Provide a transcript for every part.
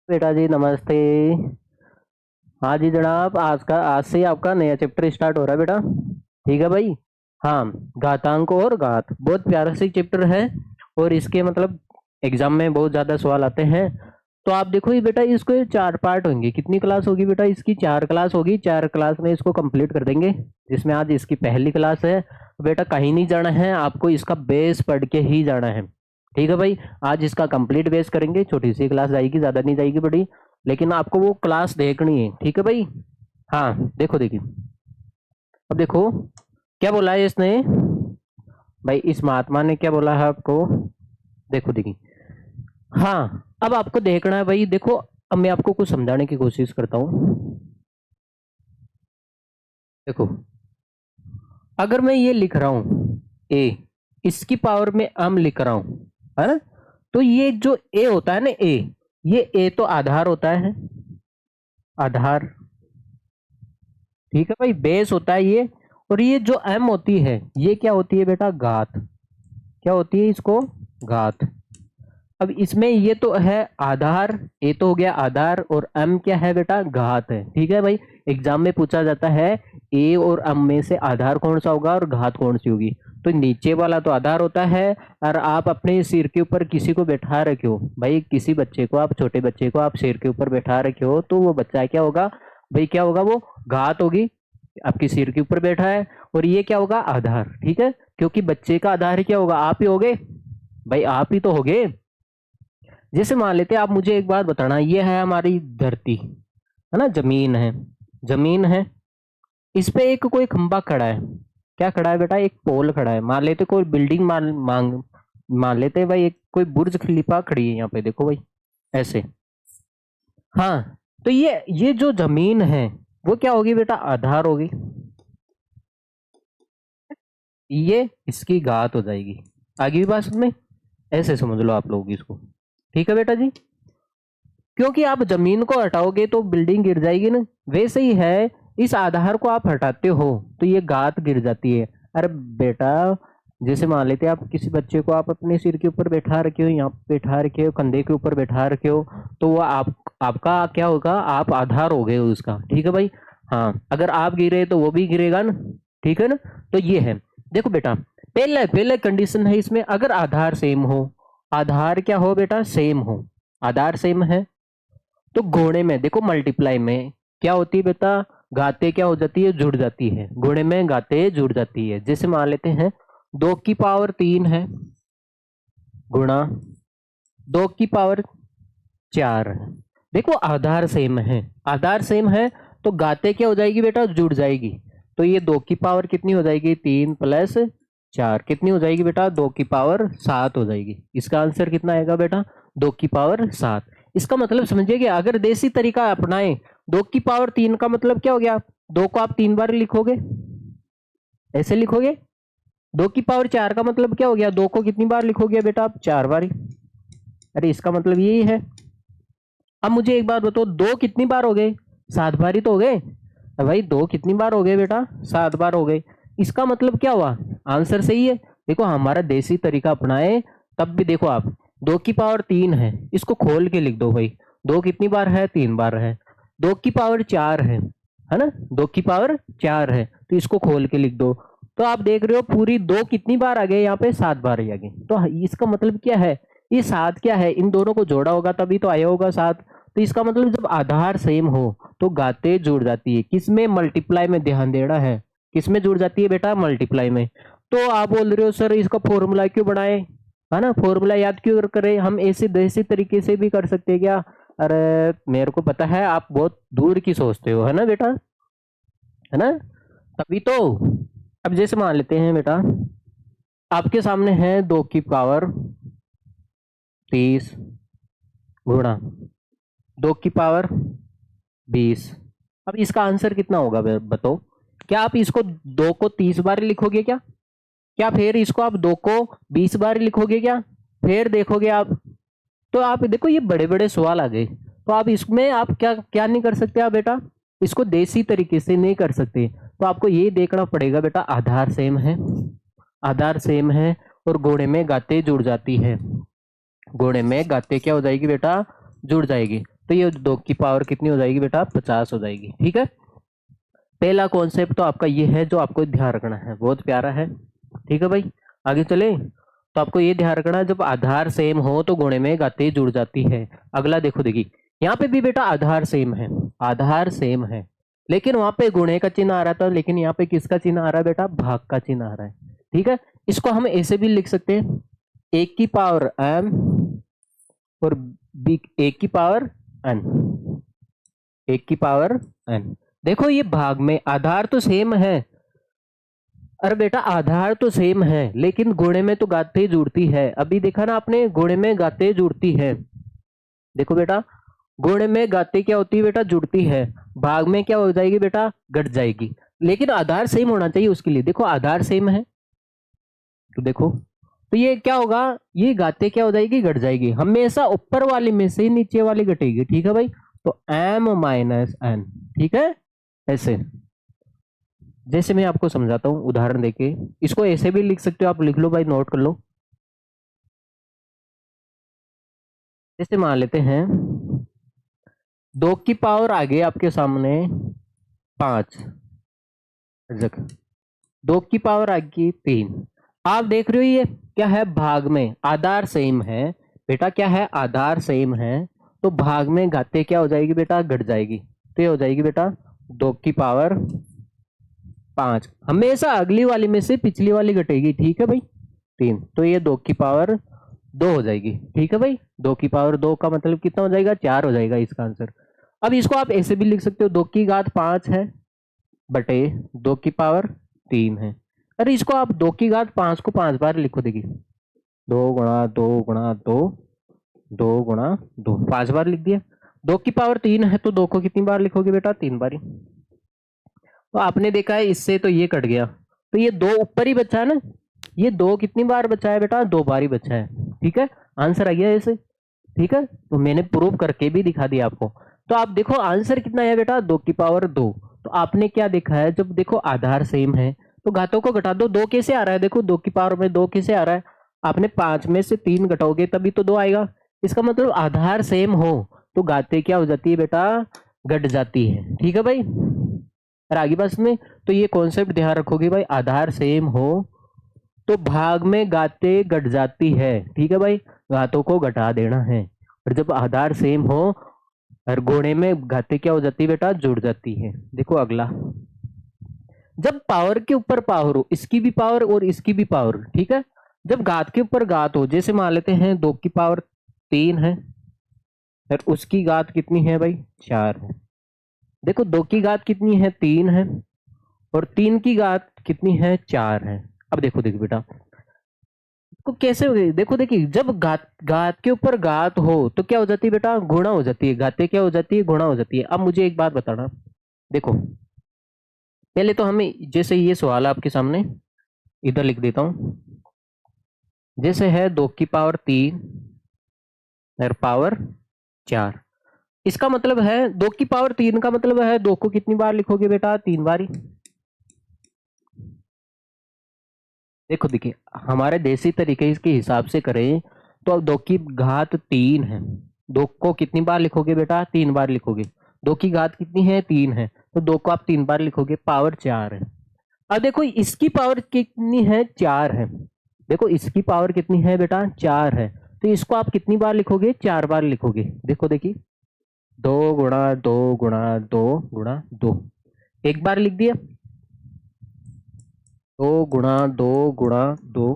बेटा जी नमस्ते। हाँ जी जनाब, आज से आपका नया चैप्टर स्टार्ट हो रहा है बेटा। ठीक है भाई। हाँ, घातांक और घात बहुत प्यारा सी चैप्टर है। और इसके मतलब एग्जाम में बहुत ज्यादा सवाल आते हैं। तो आप देखो ये बेटा, इसको ये 4 पार्ट होंगे। कितनी क्लास होगी बेटा? इसकी 4 क्लास होगी। 4 क्लास में इसको कंप्लीट कर देंगे, जिसमें आज इसकी पहली क्लास है। बेटा कहीं नहीं जाना है, आपको इसका बेस पढ़ के ही जाना है। ठीक है भाई। आज इसका कंप्लीट बेस करेंगे। छोटी सी क्लास जाएगी, ज्यादा नहीं जाएगी बड़ी, लेकिन आपको वो क्लास देखनी है। ठीक है भाई। हाँ देखो, देखिए अब देखो क्या बोला है इसने। भाई इस महात्मा ने क्या बोला है आपको? देखो देखिए। हाँ, अब आपको देखना है भाई। देखो, अब मैं आपको कुछ समझाने की कोशिश करता हूँ। देखो, अगर मैं ये लिख रहा हूं ए, इसकी पावर में m लिख रहा हूं, है ना? तो ये जो ए होता है ना, ये ए तो आधार होता है, आधार। ठीक है भाई, बेस होता है ये। और ये जो m होती है, ये क्या होती है बेटा? घात। क्या होती है इसको? घात। अब इसमें ये तो है आधार, ए तो हो गया आधार, और m क्या है बेटा? घात है। ठीक है भाई। एग्जाम में पूछा जाता है ए और m में से आधार कौन सा होगा और घात कौन सी होगी। तो नीचे वाला तो आधार होता है। और आप अपने सिर के ऊपर किसी को बैठा रखे हो भाई, किसी बच्चे को, आप छोटे बच्चे को आप सिर के ऊपर बैठा रखे हो, तो वो बच्चा क्या होगा भाई? क्या होगा? वो घात होगी। आपके सिर के ऊपर बैठा है। और ये क्या होगा? आधार। ठीक है, क्योंकि बच्चे का आधार क्या होगा? आप ही होगे भाई, आप ही तो होगे। जैसे मान लेते हैं, आप मुझे एक बात बताना, ये है हमारी धरती, है ना? जमीन है, जमीन है। इस पे एक कोई खंबा खड़ा है। क्या खड़ा है बेटा? एक पोल खड़ा है। मान लेते कोई बिल्डिंग मान लेते हैं भाई, एक कोई बुर्ज खलीफा खड़ी है यहाँ पे, देखो भाई, ऐसे। हाँ, तो ये जो जमीन है, वो क्या होगी बेटा? आधार होगी। ये इसकी घात हो जाएगी। आगे भी बात में ऐसे समझ लो आप लोग इसको। ठीक है बेटा जी। क्योंकि आप जमीन को हटाओगे तो बिल्डिंग गिर जाएगी ना। वैसे ही है, इस आधार को आप हटाते हो तो ये गात गिर जाती है। अरे बेटा, जैसे मान लेते हैं आप किसी बच्चे को आप अपने सिर के ऊपर बैठा रखे हो, यहाँ पे बैठा रखे हो, कंधे के ऊपर बैठा रखे हो, तो वो आपका क्या होगा? आप आधार हो गए उसका। ठीक है भाई। हाँ, अगर आप गिरे तो वो भी गिरेगा ना। ठीक है ना? तो ये है। देखो बेटा, पहले पहले कंडीशन है इसमें, अगर आधार सेम हो। आधार क्या हो बेटा? सेम हो। आधार सेम है तो गुणे में देखो, मल्टीप्लाई में क्या होती है बेटा? घाते क्या हो जाती है? जुड़ जाती है। गुणे में घाते जुड़ जाती है। जैसे मान लेते हैं 2 की पावर 3 है, गुणा 2 की पावर 4 है। देखो आधार सेम है, आधार सेम है, तो घाते क्या हो जाएगी बेटा? जुड़ जाएगी। तो ये 2 की पावर कितनी हो जाएगी? 3 + 4 कितनी हो जाएगी बेटा? 2 की पावर 7 हो जाएगी। इसका आंसर कितना आएगा बेटा? 2 की पावर 7। इसका मतलब समझिए कि अगर देसी तरीका अपनाएं, 2 की पावर 3 का मतलब क्या हो गया? 2 को आप 3 बार लिखोगे, ऐसे लिखोगे। 2 की पावर 4 का मतलब क्या हो गया? 2 को कितनी बार लिखोगे बेटा आप? 4 बार ही। अरे इसका मतलब यही है। अब मुझे एक बात बताओ, 2 कितनी बार हो गए? 7 बार ही तो हो गए। भाई 2 कितनी बार हो गए बेटा? 7 बार हो गए। इसका मतलब क्या हुआ? आंसर सही है। देखो हमारा देसी तरीका अपनाए तब भी देखो आप, 2 की पावर 3 है, इसको खोल के लिख दो भाई। 2 कितनी बार है? 3 बार है। 2 की पावर 4 है ना? 2 की पावर 4 है, तो इसको खोल के लिख दो। तो आप देख रहे हो पूरी 2 कितनी बार आ गए? यहाँ पे 7 बार ही आ गए। तो इसका मतलब क्या है? ये 7 क्या है? इन दोनों को जोड़ा होगा तभी तो आया होगा 7। तो इसका मतलब जब आधार सेम हो तो गाते जुड़ जाती है। किसमें? मल्टीप्लाई में ध्यान देना है। किसमें जुड़ जाती है बेटा? मल्टीप्लाई में। तो आप बोल रहे हो सर इसका फॉर्मूला क्यों बनाए, है ना? फॉर्मूला याद क्यों करें? हम ऐसे देसी तरीके से भी कर सकते हैं क्या? अरे मेरे को पता है आप बहुत दूर की सोचते हो, है ना बेटा, है ना? तभी तो। अब जैसे मान लेते हैं बेटा, आपके सामने है 2 की पावर 30 गुणा 2 की पावर 20। अब इसका आंसर कितना होगा बताओ? क्या आप इसको 2 को 30 बार लिखोगे क्या? क्या फिर इसको आप 2 को 20 बार लिखोगे क्या? फिर देखोगे आप, तो आप देखो ये बड़े बड़े सवाल आ गए। तो आप इसमें आप क्या क्या नहीं कर सकते आप बेटा? इसको देसी तरीके से नहीं कर सकते। तो आपको ये देखना पड़ेगा बेटा, आधार सेम है, आधार सेम है, और घोड़े में गाते जुड़ जाती है। घोड़े में गाते क्या हो जाएगी बेटा? जुड़ जाएगी। तो ये 2 की पावर कितनी हो जाएगी बेटा 50 हो जाएगी। ठीक है, पहला कॉन्सेप्ट तो आपका ये है जो आपको ध्यान रखना है, बहुत प्यारा है। ठीक है भाई, आगे चले तो आपको ये ध्यान रखना है जब आधार सेम हो तो गुणे में घाते जुड़ जाती है। अगला देखो, देखिए यहाँ पे भी बेटा आधार सेम है, आधार सेम है, लेकिन वहां पे गुणे का चिन्ह आ रहा था, लेकिन यहाँ पे किसका चिन्ह आ रहा है बेटा, भाग का चिन्ह आ रहा है। ठीक है, इसको हम ऐसे भी लिख सकते हैं, 1 की पावर m और b 1 की पावर n, 1 की पावर n। देखो ये भाग में आधार तो सेम है, अरे बेटा आधार तो सेम है लेकिन गुणे में तो गाते जुड़ती है। अभी देखा ना आपने, गुणे में गाते जुड़ती है। देखो बेटा गुणे में गाते क्या होती है बेटा, जुड़ती है, भाग में क्या हो जाएगी बेटा, घट जाएगी। लेकिन आधार सेम होना चाहिए उसके लिए। देखो आधार सेम है तो देखो, तो ये क्या होगा, ये गाते क्या हो जाएगी, घट जाएगी, हमेशा ऊपर वाली में से नीचे वाली घटेगी। ठीक है भाई, तो m माइनस n। ठीक है, ऐसे जैसे मैं आपको समझाता हूं उदाहरण देके, इसको ऐसे भी लिख सकते हो आप, लिख लो भाई, नोट कर लो। जैसे मान लेते हैं 2 की पावर आ गई आपके सामने 5, 2 की पावर आ गई 3। आप देख रहे हो ये क्या है, भाग में आधार सेम है बेटा, क्या है आधार सेम है, तो भाग में घाते क्या हो जाएगी बेटा, घट जाएगी। तो ये हो जाएगी बेटा 2 की पावर 5, हमेशा अगली वाली में से पिछली वाली घटेगी। ठीक है भाई, 3, तो ये 2 की पावर 2 हो जाएगी। ठीक है भाई, 2 की पावर 2 का मतलब कितना हो जाएगा, 4 हो जाएगा इसका आंसर। अब इसको आप ऐसे भी लिख सकते हो, 2 की घात 5 है बटे 2 की पावर 3 है। अरे इसको आप 2 की घात 5 को 5 बार लिखो, देखिए 2 गुणा 2 गुणा 2, 2 गुणा 2, 5 बार लिख दिया। 2 की पावर 3 है तो 2 को कितनी बार लिखोगे बेटा, 3 बार ही। तो आपने देखा है इससे तो ये कट गया, तो ये 2 ऊपर ही बचा है ना, ये 2 कितनी बार बचा है बेटा, 2 बार ही बचा है। ठीक है, आंसर आ गया ऐसे। ठीक है, तो मैंने प्रूव करके भी दिखा दिया आपको। तो आप देखो आंसर कितना है बेटा, 2 की पावर 2। तो आपने क्या देखा है, जब देखो आधार सेम है तो घातों को घटा दो। 2 कैसे आ रहा है, देखो 2 की पावर में 2 कैसे आ रहा है, आपने 5 में से 3 घटाओगे तभी तो 2 आएगा। इसका मतलब आधार सेम हो तो घाते क्या हो जाती है बेटा, घट जाती है। ठीक है भाई, और आगे बस में तो ये कॉन्सेप्ट ध्यान रखोगे भाई, आधार सेम हो तो भाग में घाते घट जाती है। ठीक है भाई, घातों को घटा देना है। और जब आधार सेम हो और गुणे में घाते क्या हो जाती है बेटा, जुड़ जाती है। देखो अगला, जब पावर के ऊपर पावर हो, इसकी भी पावर और इसकी भी पावर। ठीक है, जब घात के ऊपर घात हो, जैसे मान लेते हैं 2 की पावर 3 है और उसकी घात कितनी है भाई, 4 है। देखो 2 की घात कितनी है, 3 है, और 3 की घात कितनी है, 4 है। अब देखो देखो बेटा तो कैसे हो गई, देखो देखिए जब घात घात के ऊपर घात हो तो क्या हो जाती है बेटा, गुणा हो जाती है, घाते क्या हो जाती है, गुणा हो जाती है। अब मुझे एक बात बताना, देखो पहले तो हमें, जैसे ये सवाल आपके सामने इधर लिख देता हूं, जैसे है 2 की पावर 3 और पावर 4, इसका मतलब है 2 की पावर 3 का मतलब है 2 को कितनी बार लिखोगे बेटा, 3 बार ही। देखो देखिए हमारे देसी तरीके के हिसाब से करें तो अब 2 की घात 3 है, 2 को कितनी बार लिखोगे बेटा, 3 बार लिखोगे। 2 की घात कितनी है, 3 है, तो 2 को आप 3 बार लिखोगे, पावर 4 है। अब देखो इसकी पावर कितनी है, 4 है। देखो इसकी पावर कितनी है बेटा, 4 है, तो इसको आप कितनी बार लिखोगे, 4 बार लिखोगे। देखो देखिए 2 गुणा 2 गुणा 2 गुणा 2, एक बार लिख दिया, 2 गुणा 2 गुणा 2,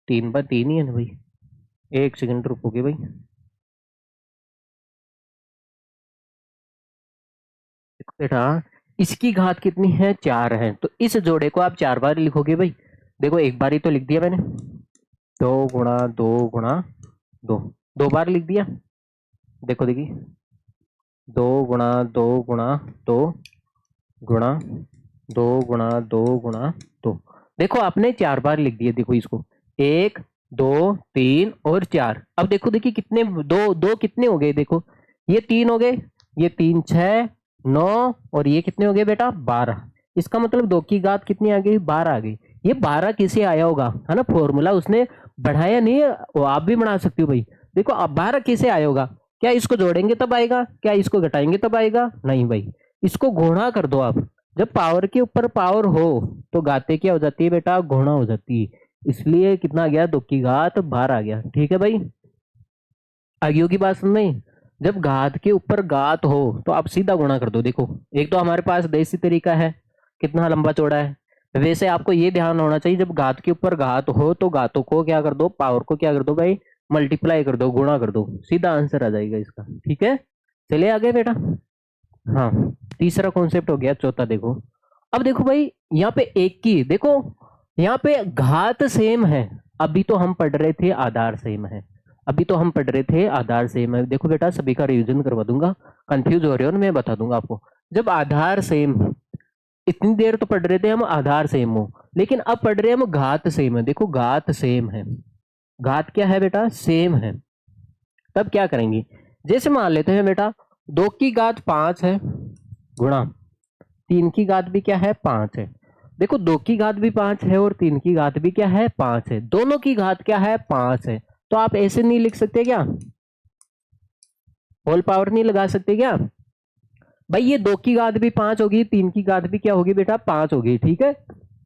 3 बार 3 ही है ना भाई। एक सेकंड रुकोगे भाई, देखो बेटा इसकी घात कितनी है, 4 है, तो इस जोड़े को आप 4 बार लिखोगे भाई। देखो एक बार ही तो लिख दिया मैंने, 2 गुणा 2 गुणा 2, 2 बार लिख दिया। देखो देखिए 2 गुणा 2 गुणा 2 गुणा 2 गुणा 2 गुणा 2, देखो आपने 4 बार लिख दिया। देखो इसको 1 2 3 और 4। अब देखो देखिए कितने, दो दो कितने हो गए, देखो ये 3 हो गए, ये 3 6 9, और ये कितने हो गए बेटा, 12। इसका मतलब 2 की घात कितनी आ गई, 12 आ गई। ये 12 किसे आया होगा, है ना, फॉर्मूला उसने बढ़ाया नहीं है, वो आप भी बना सकते हो भाई। देखो अब 12 किसे आया होगा, क्या इसको जोड़ेंगे तब आएगा, क्या इसको घटाएंगे तब आएगा? नहीं भाई, इसको गुणा कर दो आप। जब पावर के ऊपर पावर हो तो घाते क्या हो जाती है बेटा? गुणा हो जाती है। इसलिए कितना आ गया? 2 की घात 12 आ गया। ठीक है भाई, आगे होगी बात समझ में? जब घात के ऊपर घात हो तो आप सीधा गुणा कर दो। देखो, एक तो हमारे पास देसी तरीका है, कितना लंबा चौड़ा है। वैसे आपको ये ध्यान होना चाहिए, जब घात के ऊपर घात हो तो घातों को क्या कर दो? पावर को क्या कर दो भाई? मल्टीप्लाई कर दो, गुणा कर दो, सीधा आंसर आ जाएगा इसका। ठीक है, चलिए आगे बेटा। हाँ, तीसरा कॉन्सेप्ट हो गया। चौथा देखो, अब देखो भाई, यहाँ पे एक की देखो, यहाँ पे घात सेम है। अभी तो हम पढ़ रहे थे आधार सेम है, अभी तो हम पढ़ रहे थे आधार सेम है। देखो बेटा, सभी का रिवीजन करवा दूंगा, कंफ्यूज हो रहे हो ना, मैं बता दूंगा आपको। जब आधार सेम, इतनी देर तो पढ़ रहे थे हम आधार सेम हो, लेकिन अब पढ़ रहे हैं हम घात सेम है। देखो, घात सेम है, घात क्या है बेटा? सेम है। तब क्या करेंगे? जैसे मान लेते हैं बेटा, 2 की घात 5 है गुणा 3 की घात भी क्या है? 5 है। देखो, 2 की घात भी 5 है और 3 की घात भी क्या है? 5 है। दोनों की घात क्या है? 5 है। तो आप ऐसे नहीं लिख सकते क्या? होल पावर नहीं लगा सकते क्या भाई? ये 2 की घात भी 5 होगी, 3 की घात भी क्या होगी बेटा? 5 होगी। ठीक है,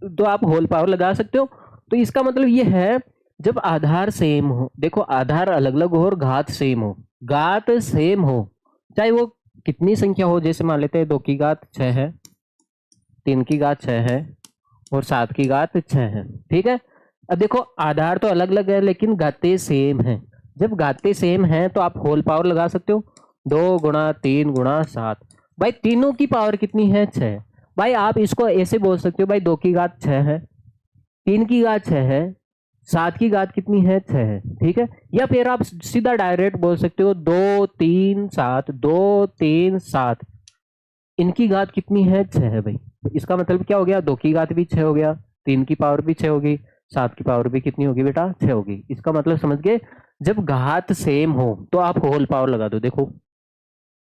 तो आप होल पावर लगा सकते हो। तो इसका मतलब ये है, जब आधार सेम हो, देखो आधार अलग अलग हो और घात सेम हो, घात सेम हो, चाहे वो कितनी संख्या हो। जैसे मान लेते हैं 2 की घात 6 है, 3 की घात 6 है और 7 की घात 6 है। ठीक है, अब देखो आधार तो अलग अलग है लेकिन घातें सेम है। जब घातें सेम है तो आप होल पावर लगा सकते हो, 2 गुणा 3 गुणा 7। भाई तीनों की पावर कितनी है? 6। भाई आप इसको ऐसे बोल सकते हो, भाई 2 की घात 6 है, 3 की घात 6 है, 7 की घात कितनी है? 6 है। ठीक है, या फिर आप सीधा डायरेक्ट बोल सकते हो 2 3 7, 2 3 7, इनकी घात कितनी है? 6 है भाई। इसका मतलब क्या हो गया? 2 की घात भी 6 हो गया, 3 की पावर भी 6 होगी, 7 की पावर भी कितनी होगी बेटा? 6 होगी। इसका मतलब समझ गए, जब घात सेम हो तो आप होल पावर लगा दो। देखो,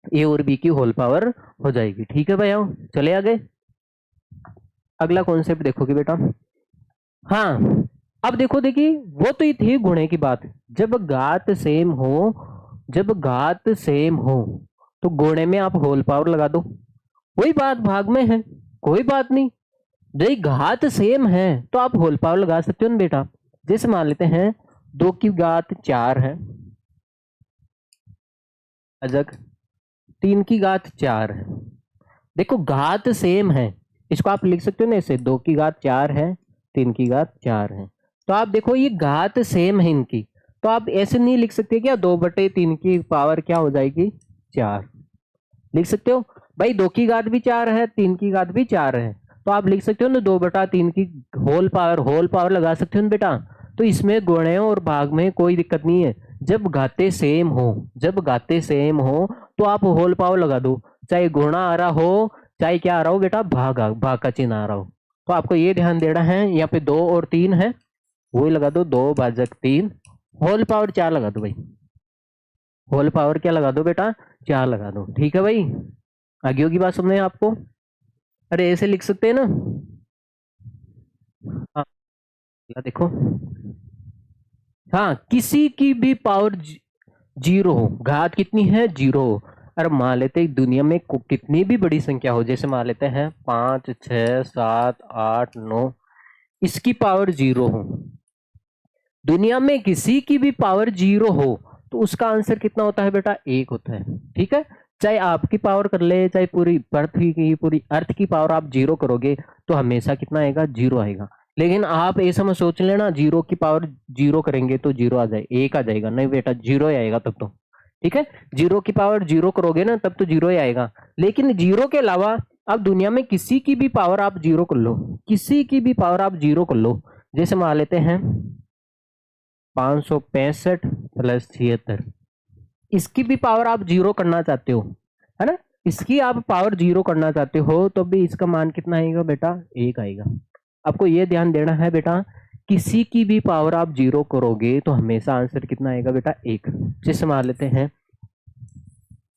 ए और बी की होल पावर हो जाएगी। ठीक है भैया, चले आगे। अगला कॉन्सेप्ट देखोगे बेटा। हाँ, अब देखो, देखिए वो तो ये थी गुणे की बात। जब घात सेम हो, जब घात सेम हो तो गुणे में आप होल पावर लगा दो, वही बात भाग में है, कोई बात नहीं। यदि घात सेम है तो आप होल पावर लगा सकते हो ना बेटा। जैसे मान लेते हैं 2 की घात 4 है अजग, 3 की घात 4 है। देखो घात सेम है, इसको आप लिख सकते हो ना ऐसे, 2 की घात 4 है, 3 की घात 4 है। तो आप देखो ये घात सेम है इनकी, तो आप ऐसे नहीं लिख सकते क्या? 2/3 की पावर क्या हो जाएगी? 4 लिख सकते हो। भाई 2 की घात भी 4 है, 3 की घात भी 4 है, तो आप लिख सकते हो ना 2/3 की होल पावर लगा सकते हो ना बेटा। तो इसमें गुणे और भाग में कोई दिक्कत नहीं है। जब घाते सेम हो, जब घाते सेम हो तो आप होल पावर लगा दो, चाहे गुणा आ रहा हो, चाहे क्या आ रहा हो बेटा, भाग का चिन्ह आ रहा हो। तो आपको ये ध्यान देना है, यहाँ पे 2 और 3 है, वही लगा दो, 2/3, होल पावर 4 लगा दो भाई, होल पावर क्या लगा दो बेटा? 4 लगा दो। ठीक है भाई, आगे होगी बात समझे आपको? अरे ऐसे लिख सकते हैं ना। हाँ, देखो, हाँ, किसी की भी पावर 0 हो, घात कितनी है? 0 हो। अरे मान लेते हैं दुनिया में कितनी भी बड़ी संख्या हो, जैसे मान लेते हैं 5 6 7 8 9, इसकी पावर 0 हो, दुनिया में किसी की भी पावर 0 हो तो उसका आंसर कितना होता है बेटा? 1 होता है। ठीक है, चाहे आपकी पावर कर ले, चाहे पूरी पृथ्वी की, पूरी अर्थ की पावर आप 0 करोगे तो हमेशा कितना आएगा? 0 आएगा। लेकिन आप ऐसा मत सोच लेना 0 की पावर 0 करेंगे तो 0 आ जाए, 1 आ जाएगा, नहीं बेटा 0 ही आएगा तब तो। ठीक है, 0 की पावर 0 करोगे ना तब तो 0 ही आएगा। लेकिन 0 के अलावा आप दुनिया में किसी की भी पावर आप 0 कर लो, किसी की भी पावर आप 0 कर लो। जैसे मान लेते हैं 565 प्लस 76, इसकी भी पावर आप 0 करना चाहते हो, है ना? इसकी आप पावर 0 करना चाहते हो तो भी इसका मान कितना आएगा बेटा? 1 आएगा। आपको ये ध्यान देना है बेटा, किसी की भी पावर आप 0 करोगे तो हमेशा आंसर कितना आएगा बेटा? 1। जैसे मान लेते हैं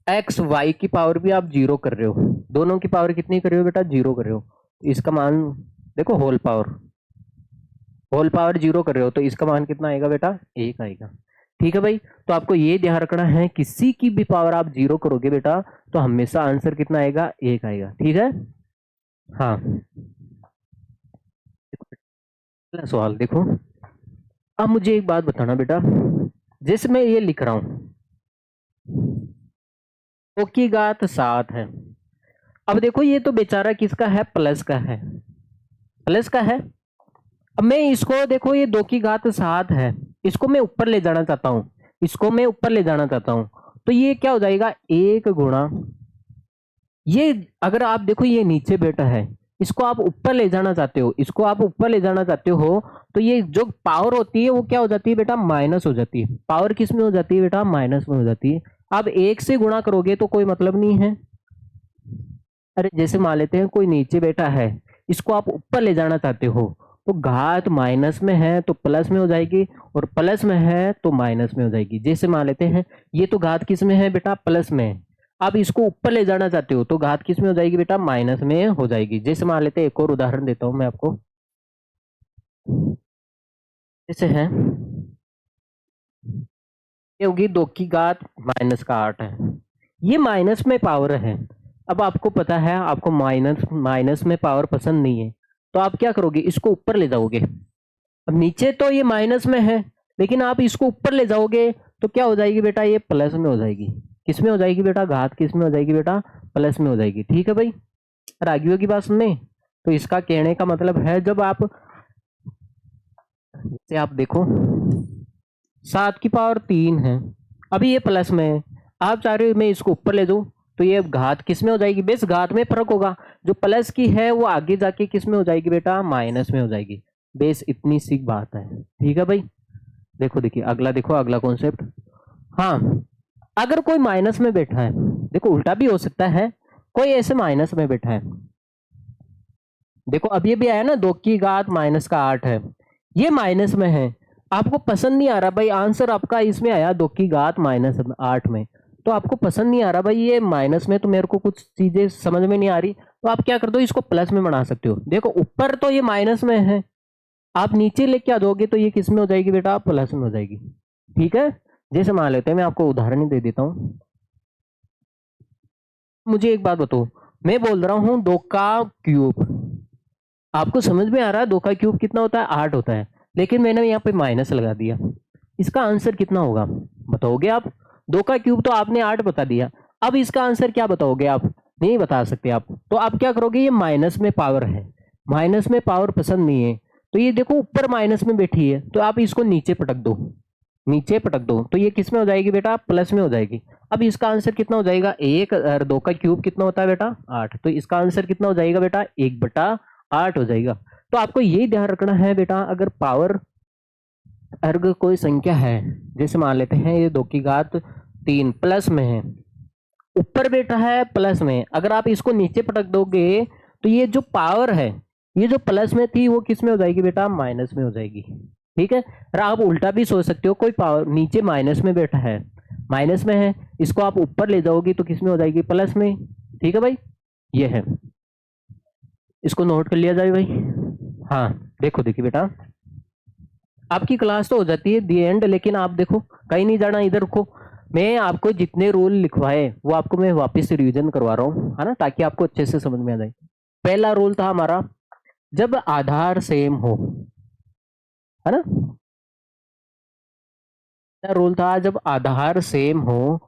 एक्स वाई की पावर भी आप 0 कर रहे हो, दोनों की पावर कितनी कर रहे हो बेटा? 0 कर रहे हो, इसका मान देखो, होल पावर 0 कर रहे हो तो इसका मान कितना आएगा बेटा? 1 आएगा। ठीक है भाई। तो आपको ये ध्यान रखना है, किसी की भी पावर आप 0 करोगे बेटा तो हमेशा आंसर कितना आएगा, 1 आएगा। ठीक है। हाँ, पहला सवाल देखो। अब मुझे एक बात बताना बेटा, जैसे मैं ये लिख रहा हूं 2 की घात 7 है। अब देखो ये तो बेचारा किसका है, प्लस का है, प्लस का है। अब मैं इसको देखो, ये 2 की घात 7 है, इसको मैं ऊपर ले जाना चाहता हूं, इसको मैं ऊपर ले जाना चाहता हूं, तो ये क्या हो जाएगा, 1 गुणा, ये अगर आप देखो ये नीचे बैठा है, इसको आप ऊपर ले जाना चाहते हो, इसको आप ऊपर ले जाना चाहते हो, तो ये जो पावर होती है वो क्या हो जाती है बेटा, माइनस हो जाती है। पावर किस में हो जाती है बेटा, माइनस में हो जाती है। अब 1 से गुणा करोगे तो कोई मतलब नहीं है। अरे जैसे मान लेते हैं कोई नीचे बैठा है, इसको आप ऊपर ले जाना चाहते हो, तो घात माइनस में है तो प्लस में हो जाएगी, और प्लस में है तो माइनस में हो जाएगी। जैसे मान लेते हैं ये तो घात किस में है बेटा, प्लस में है। आप इसको ऊपर ले जाना चाहते हो तो घात किस में हो जाएगी बेटा, माइनस में हो जाएगी। जैसे मान लेते हैं, एक और उदाहरण देता हूं मैं आपको, जैसे है ये होगी 2 की घात माइनस का 8 है, ये माइनस में पावर है। अब आपको पता है आपको माइनस माइनस में पावर पसंद नहीं है, तो आप क्या करोगे, इसको ऊपर ले जाओगे। अब नीचे तो ये माइनस में है, लेकिन आप इसको ऊपर ले जाओगे तो क्या हो जाएगी बेटा, ये प्लस में हो जाएगी। किस में हो जाएगी बेटा, घात किस में हो जाएगी बेटा, प्लस में हो जाएगी। ठीक है भाई, रागियों की बात सुनने। तो इसका कहने का मतलब है, जब आप जैसे आप देखो 7 की पावर 3 है, अभी ये प्लस में है, आप चाह रहे हो मैं इसको ऊपर ले जाऊं, तो ये घात किस में हो जाएगी, बेस घात में फर्क होगा, जो प्लस की है वो आगे जाके किस में हो जाएगी बेटा, माइनस में हो जाएगी। बेस इतनी सी बात है। ठीक है भाई। देखो देखिए अगला, देखो अगला कॉन्सेप्ट। हाँ, अगर कोई माइनस में बैठा है, देखो उल्टा भी हो सकता है, कोई ऐसे माइनस में बैठा है, देखो अब ये भी आया ना 2 की घात माइनस का 8 है, ये माइनस में है, आपको पसंद नहीं आ रहा भाई, आंसर आपका इसमें आया 2 की घात माइनस 8 में, तो आपको पसंद नहीं आ रहा भाई ये माइनस में, तो मेरे को कुछ चीजें समझ में नहीं आ रही, तो आप क्या कर दो, इसको प्लस में बना सकते हो। देखो ऊपर तो ये माइनस में है, आप नीचे लेके आ जाओगे तो ये किस में हो जाएगी बेटा, प्लस में हो जाएगी। ठीक है। जैसे मान लेते हैं, मैं आपको उदाहरण ही दे देता हूं। मुझे एक बात बताओ, मैं बोल रहा हूं 2 का क्यूब, आपको समझ में आ रहा है 2 का क्यूब कितना होता है, 8 होता है, लेकिन मैंने यहाँ पे माइनस लगा दिया, इसका आंसर कितना होगा बताओगे आप। 2 का क्यूब तो आपने 8 बता दिया, अब इसका आंसर क्या बताओगे आप, नहीं बता सकते आप, तो आप क्या करोगे, ये माइनस में पावर है, माइनस में पावर पसंद नहीं है, तो ये देखो ऊपर माइनस में बैठी है, तो आप इसको नीचे पटक दो, नीचे पटक दो, तो ये किस में हो जाएगी बेटा, प्लस में हो जाएगी। अब इसका आंसर कितना हो जाएगा, 1 और 2 का क्यूब कितना होता है बेटा, 8, तो इसका आंसर कितना हो जाएगा बेटा, 1/8 हो जाएगा। तो आपको यही ध्यान रखना है बेटा, अगर पावर अर्ग कोई संख्या है, जैसे मान लेते हैं ये 2 की घात 3 प्लस में है, ऊपर बैठा है प्लस में, अगर आप इसको नीचे पटक दोगे तो ये जो पावर है, ये जो प्लस में थी वो किस में हो जाएगी बेटा, माइनस में हो जाएगी। ठीक है। और आप उल्टा भी सोच सकते हो, कोई पावर नीचे माइनस में बैठा है, माइनस में है, इसको आप ऊपर ले जाओगे तो किस में हो जाएगी, प्लस में। ठीक है भाई, ये है, इसको नोट कर लिया जाए भाई। हाँ देखो देखिए बेटा, आपकी क्लास तो हो जाती है दी एंड, लेकिन आप देखो कहीं नहीं जाना, इधर रुको, मैं आपको जितने रूल लिखवाए वो आपको मैं वापस रिवीजन करवा रहा हूँ, है ना, ताकि आपको अच्छे से समझ में आ जाए। पहला रूल था हमारा, जब आधार सेम हो, है ना, पहला रूल था जब आधार सेम हो,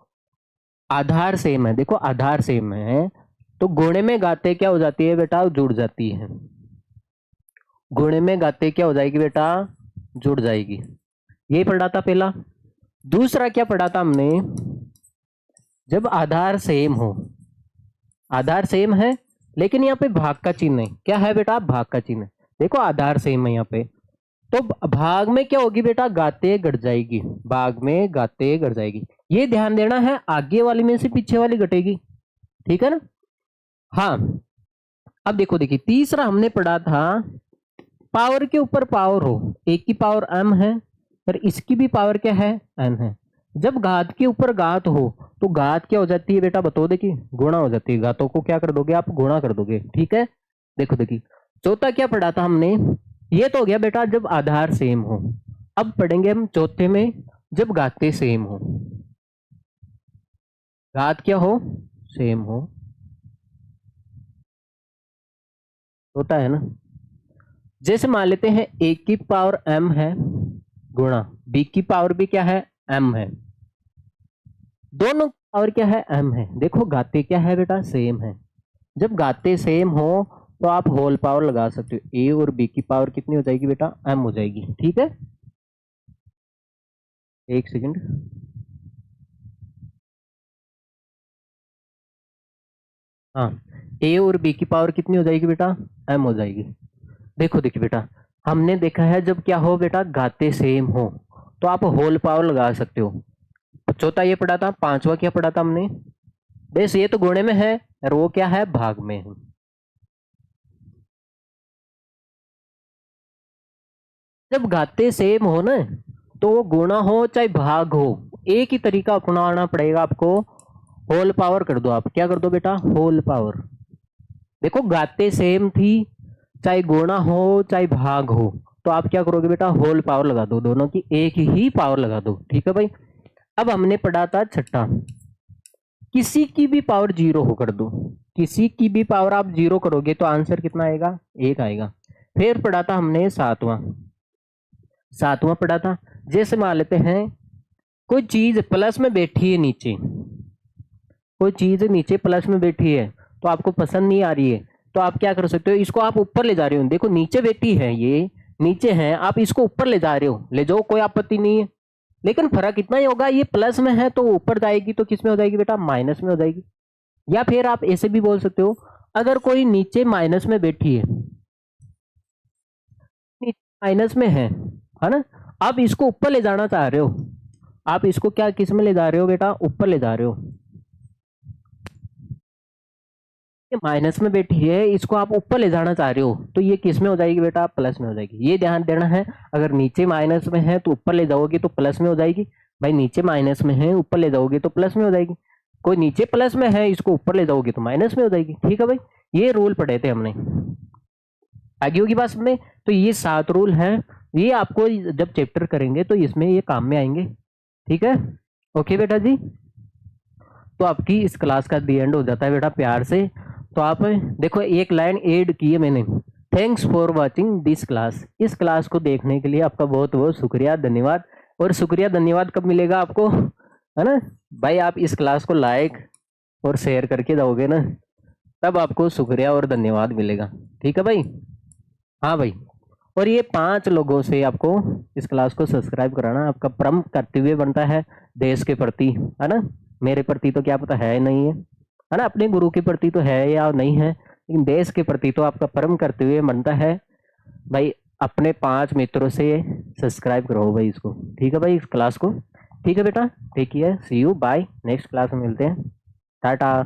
आधार सेम है, देखो आधार सेम है तो गुणे में गाते क्या हो जाती है बेटा, जुड़ जाती है, गुणे में गाते क्या हो जाएगी बेटा, जुड़ जाएगी। ये पढ़ा था पहला। दूसरा क्या पढ़ा था हमने, जब आधार सेम हो, आधार सेम है लेकिन यहाँ पे भाग का चिन्ह है, क्या है बेटा, भाग का चिन्ह। देखो आधार सेम है यहाँ पे, तो भाग में क्या होगी बेटा, गाते घट जाएगी, भाग में गाते घट जाएगी, ये ध्यान देना है, आगे वाली में से पीछे वाली घटेगी। ठीक है ना। हाँ, अब देखो देखिए तीसरा हमने पढ़ा था, पावर के ऊपर पावर हो, एक की पावर m है और इसकी भी पावर क्या है, n है, जब घात के ऊपर घात हो तो घात क्या हो जाती है बेटा, बताओ देखिए, गुणा हो जाती है, घातों को क्या कर दोगे आप, गुणा कर दोगे। ठीक है। देखो देखिए चौथा क्या पढ़ा था हमने, ये तो हो गया बेटा जब आधार सेम हो। अब पढ़ेंगे हम चौथे में, जब घाते सेम हो, घात क्या हो, सेम हो, होता है ना। जैसे मान लेते हैं a की पावर m है गुणा b की पावर भी क्या है m है, दोनों की पावर क्या है m है। देखो घाते क्या है बेटा, सेम है। जब घाते सेम हो तो आप होल पावर लगा सकते हो, a और b की पावर कितनी हो जाएगी बेटा, m हो जाएगी। ठीक है, एक सेकंड। हाँ, a और b की पावर कितनी हो जाएगी बेटा, m हो जाएगी। देखो देखिए बेटा, हमने देखा है जब क्या हो बेटा, घाते सेम हो तो आप होल पावर लगा सकते हो। चौथा ये पढ़ा था, पांचवा क्या पढ़ा था हमने, बेस ये तो गुणे में है और वो क्या है, भाग में है। जब घाते सेम हो ना तो वो गुणा हो चाहे भाग हो, एक ही तरीका अपनाना पड़ेगा आपको। होल पावर कर दो, आप क्या कर दो बेटा, होल पावर। देखो घाते सेम थी, चाहे गुणा हो चाहे भाग हो, तो आप क्या करोगे बेटा, होल पावर लगा दो, दोनों की एक ही पावर लगा दो। ठीक है भाई। अब हमने पढ़ा था छठा, किसी की भी पावर जीरो हो कर दो, किसी की भी पावर आप जीरो करोगे तो आंसर कितना आएगा, एक आएगा। फिर पढ़ा था हमने सातवां, सातवां पढ़ा था, जैसे मान लेते हैं कोई चीज प्लस में बैठी है नीचे, कोई चीज नीचे प्लस में बैठी है तो आपको पसंद नहीं आ रही है, तो आप क्या कर सकते हो, इसको आप ऊपर ले जा रहे हो। देखो नीचे बैठी है, ये नीचे है, आप इसको ऊपर ले जा रहे हो, ले जाओ, कोई आपत्ति नहीं है। लेकिन फर्क इतना ही होगा, ये प्लस में है तो ऊपर जाएगी तो किस में हो जाएगी बेटा, माइनस में हो जाएगी। या फिर आप ऐसे भी बोल सकते हो, अगर कोई नीचे माइनस में बैठी है, माइनस में है ना, आप इसको ऊपर ले जाना चाह रहे हो, आप इसको क्या किस में ले जा रहे हो बेटा, ऊपर ले जा रहे हो। ये माइनस में बैठी है, इसको आप ऊपर ले जाना चाह रहे हो, तो ये किस में हो जाएगी बेटा, प्लस में हो जाएगी। ये ध्यान देना है, अगर नीचे माइनस में है तो ऊपर ले जाओगे तो प्लस में हो जाएगी। भाई नीचे माइनस में है, ऊपर ले जाओगे तो प्लस में हो जाएगी। कोई नीचे प्लस में है, इसको ऊपर ले जाओगे तो माइनस में हो जाएगी। ठीक है भाई, ये रूल पढ़े थे हमने, आगे होगी बात में। तो ये 7 रूल हैं, ये आपको जब चैप्टर करेंगे तो इसमें ये काम में आएंगे। ठीक है, ओके बेटा जी। तो आपकी इस क्लास का दी एंड हो जाता है बेटा प्यार से। तो आप देखो एक लाइन ऐड की है मैंने, thanks for watching this class. इस क्लास को देखने के लिए आपका बहुत बहुत शुक्रिया, धन्यवाद। और शुक्रिया धन्यवाद कब मिलेगा आपको, है ना भाई, आप इस क्लास को लाइक और शेयर करके जाओगे ना, तब आपको शुक्रिया और धन्यवाद मिलेगा। ठीक है भाई, हाँ भाई। और ये 5 लोगों से आपको इस क्लास को सब्सक्राइब कराना आपका परम कर्तव्य बनता है देश के प्रति, है ना। मेरे प्रति तो क्या पता है नहीं है ना, अपने गुरु के प्रति तो है या नहीं है, लेकिन देश के प्रति तो आपका परम कर्तव्य बनता है भाई। अपने 5 मित्रों से सब्सक्राइब करो भाई इसको। ठीक है भाई, इस क्लास को। ठीक है बेटा, take care, see you, bye, next class में मिलते हैं, टाटा।